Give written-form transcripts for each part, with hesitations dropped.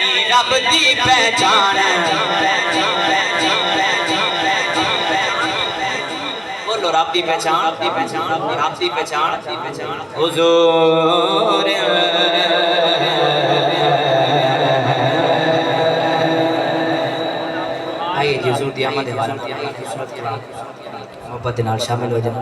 रब दी पहचान बोलो रब दी पहचान रब दी पहचान हुजूर आइए जी हुजूर दी आमद वाला सूरत के बाद मोहब्बत नाल शामिल हो जाओ।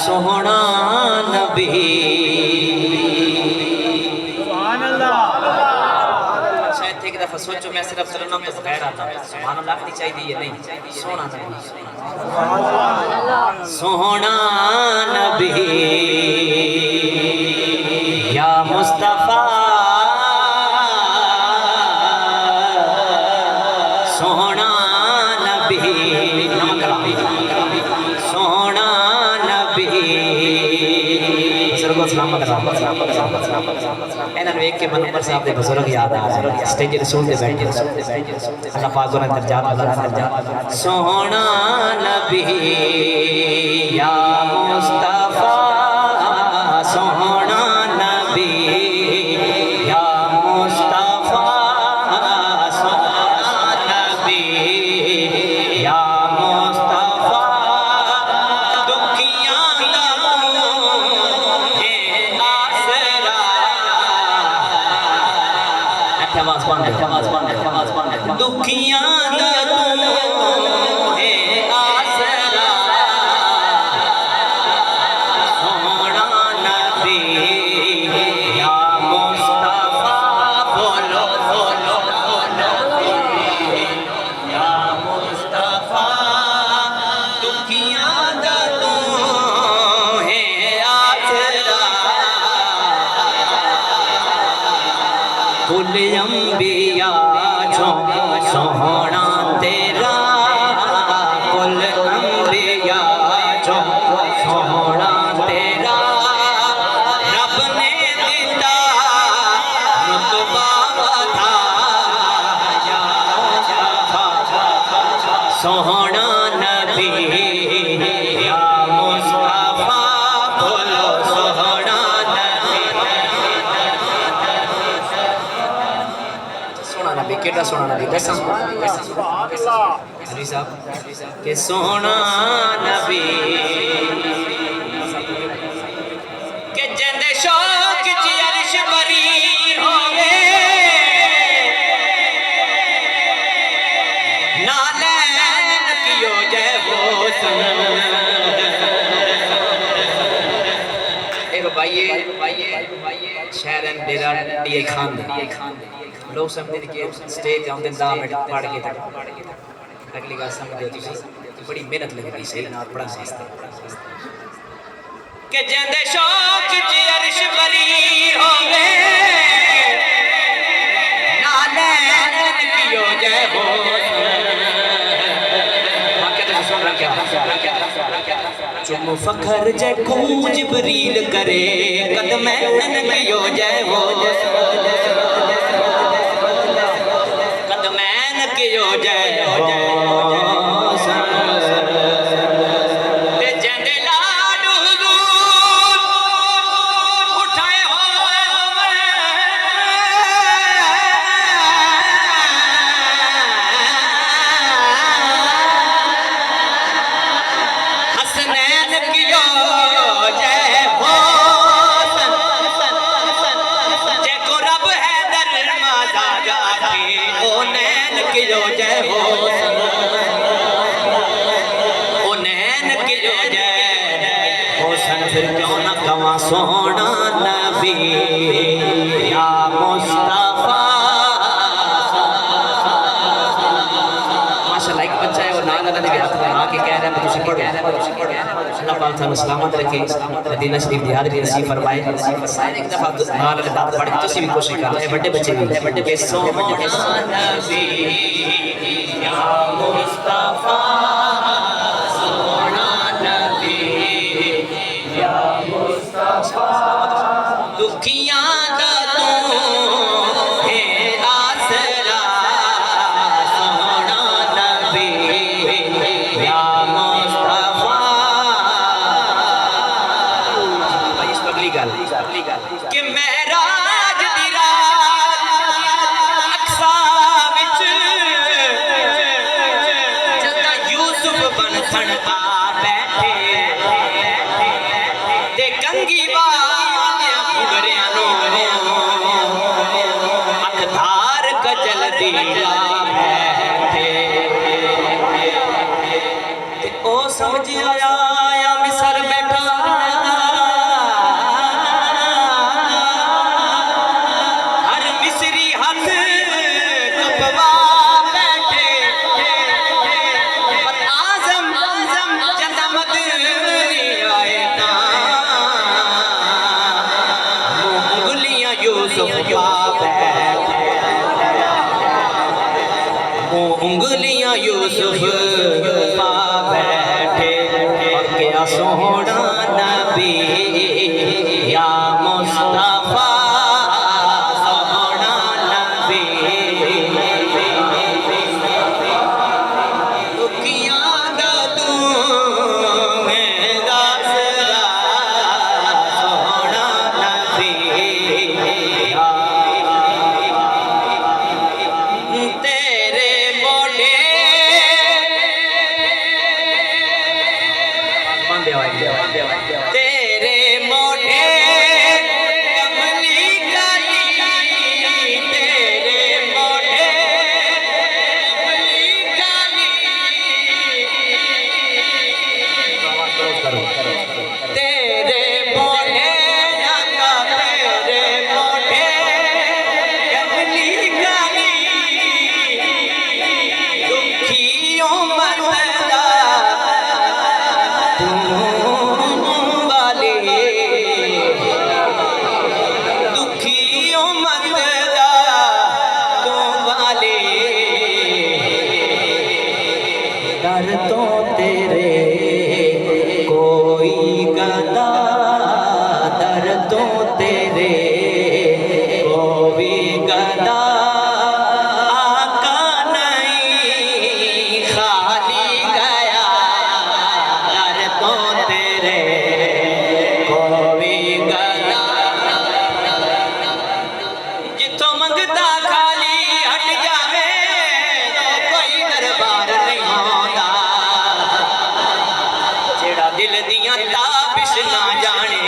सोहना नबी शायद एक दफा सोचो मैं सिर्फ सल्लल्लाहु अलैहि वसल्लम आता सुभान अल्लाह नहीं चाहिए नहीं सोना नबी सोहना नबी या मुस्तफा सोहना नबी सोहना इन्होंने वेख के मनवर साहब के बुजुर्ग याद आ रहे स्टेज रसूल दे बैठे अल्लाह पाक उन्हें दर्जात सोहना नबी या मुस्तफा सोहना नबी या मुस्तफा सोहना नबी या मुस्तफा दुखियां दुखियां दा तू है आसरा सोहना नबी या मुस्तफा बोलो बोलो बोलो या मुस्तफा दुखियां दा तू है आसरा कुल अंबिया सोहना तेरा कुल अंबिया सोहना तेरा रब ने दिता रुतबा बताया सोहना नबी या मुस्तफा बोलो सोहना नबी केड़ा सोना नबी दस हरी साहब के सोना नबी के जिंदे शौक च अर्श बरी होवे नालैन कियो जय हुस्न एक भाई शहरन डेरा डी खान लोग समझते कि स्टेज आते 10 मिनट पढ़ के तक अगली बात समझ होती बड़ी मेहनत लगती सही ना पढ़ा वास्ते के जिंदे शौक च अर्श बरी होवे नालैन कियो जय हो चुम फखर जय कूंज बरील करे कदमैन कियो जय हो कियो जय हो ते जंदे लाडू हुजूर उठाए हो हसनैन कियो जय हो जे को रब है दर माजा जाके ओ नैन कियो जय हो ओ नैन कियो जय हो सन फिर क्यों ना कवा सोहना नबी या मुस्तफा माशाल्लाह एक बच्चा है वो नाल अल्लाह के हाथ में आके कह रहा है तुझे पढ़ो अल्लाह पाक थानू सलामत रखे मदीना शरीफ दी हाज़री नसीब फरमाए सारे एक दफा नाल अल्लाह पढ़ के तुसी भी कोशिश कर ले बड़े बच्चे भी बड़े सोहना नबी या मुस्तफा सोहना नबी या मुस्तफा दुखियां दा तू है आसरा सोना नबी या मुस्तफा। इस अगली गल कि महराज दी रात अक्सा विच जदा यूसुफ बन सन आ बैठे ते कंगी वालियां फुगरियां नो अखधार कजल दी ला बैठे ते ओ समझ आया मिसर बैठा हर मिसरी हथ कपवा बैठे पर आजम जदा मदनी आए ना उंगलियां यूसुफ पा बैठे उंगलियां यूसुफ पा बैठे और क्या सोहना नबी या मुस्तफा सोहना नबी दुखियां दा तू है आसरा सोहना नबी तेरे मोढ़े तेरे मोढ़े कमली काली तेरे मोढ़े कमली काली तेरे मोढ़े आका तेरे मोढ़े कमली काली दुखियों मरदा तू वाले दुखियों मरदा तू वाले डर तो तेरे कोई गदा डर तो तेरे कोई गदा आका नहीं खाली गया डर तो तेरे कोई गदा जिथों मंगता खाली हट जावे तो कोई दरबार नहीं होता जेड़ा दिल दियां ताबिश ना जाने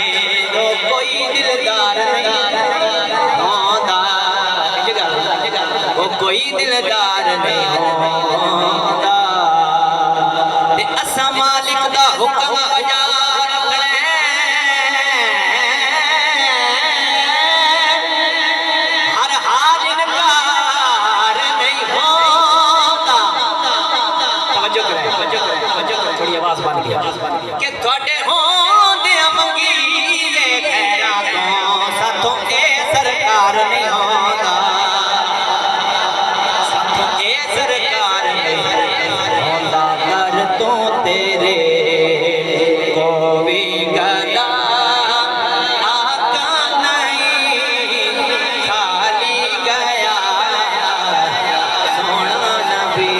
तो कोई दिलदार नहीं होता वो कोई दिलदार नहीं होता ते असा मालिक दा हुक्म बजा रखना हर हाल इनकार नहीं होता तवज्जो करें थोड़ी आवाज बन गया कि थोड़े होंदे मंगीए खैरा तो साथों ए सरकार नहीं होता साथों ए सरकार नहीं होता घर तो तेरे कोई गदा आका नहीं खाली गया सोना नबी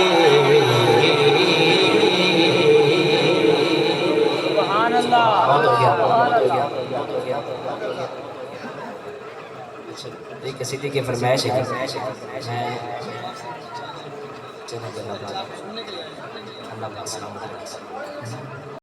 बहुत हो गया एक सीधी की फरमाइश है चलो अल्लाह पाक सलाम